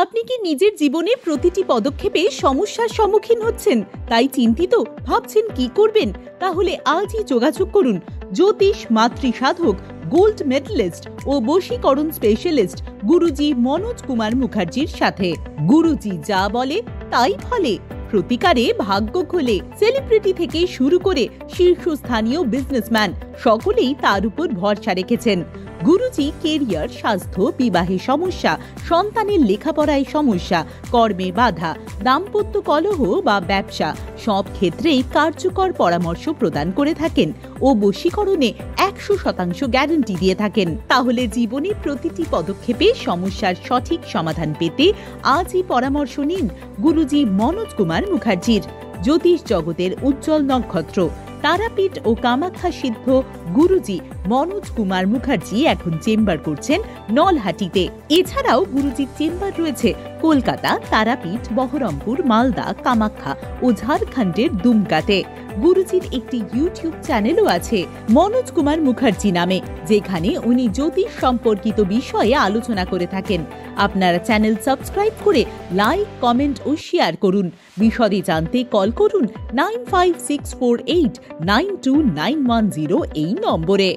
আপনি কি নিজের জীবনে প্রতিটি পদক্ষেপে সমস্যার সম্মুখীন হচ্ছেন, তাই চিন্তিত, ভাবছেন কি করবেন? তাহলে আজই যোগাযোগ করুন জ্যোতিষ মাতৃ সাধক, গোল্ড মেডেলিস্ট ও বশীকরণ স্পেশালিস্ট গুরুজি মনোজ কুমার মুখার্জির সাথে। গুরুজি যা বলে তাই ফলে। প্রতিকারে ভাগ্য খোলে। সেলিব্রিটি থেকে শুরু করে শীর্ষস্থানীয় বিজনেসম্যান সকলেই তার উপর ভরসা রেখেছেন। গুরুজি কেরিয়ার, স্বাস্থ্য, বিবাহে সমস্যা, সন্তানের লেখাপড়ায় সমস্যা, কর্মে বাধা, দাম্পত্য কলহ বা ব্যবসা সব ক্ষেত্রেই কার্যকর পরামর্শ প্রদান করে থাকেন ও বশীকরণে 100% গ্যারান্টি দিয়ে থাকেন। তাহলে জীবনে প্রতিটি পদক্ষেপে সমস্যার সঠিক সমাধান পেতে আজই পরামর্শ নিন গুরুজি মনোজ কুমার মুখার্জির। জ্যোতিষ জগতের উজ্জ্বল নক্ষত্র, তারাপীঠ ও কামাখ্যা সিদ্ধ গুরুজি মনোজ কুমার মুখার্জি এখন চেম্বার করছেন নলহাটিতে। এছাড়াও গুরুজির চেম্বার রয়েছে কলকাতা, তারাপীঠ, বহরমপুর, মালদা, কামাখ্যা ও ঝাড়খণ্ডের দুমকাতে। গুরুজির একটি ইউটিউব চ্যানেলও আছে মনোজ কুমার মুখার্জি নামে, যেখানে উনি জ্যোতিষ সম্পর্কিত বিষয়ে আলোচনা করে থাকেন। আপনারা চ্যানেল সাবস্ক্রাইব করে লাইক, কমেন্ট ও শেয়ার করুন। বিশদে জানতে কল করুন 9564892910 এই নম্বরে।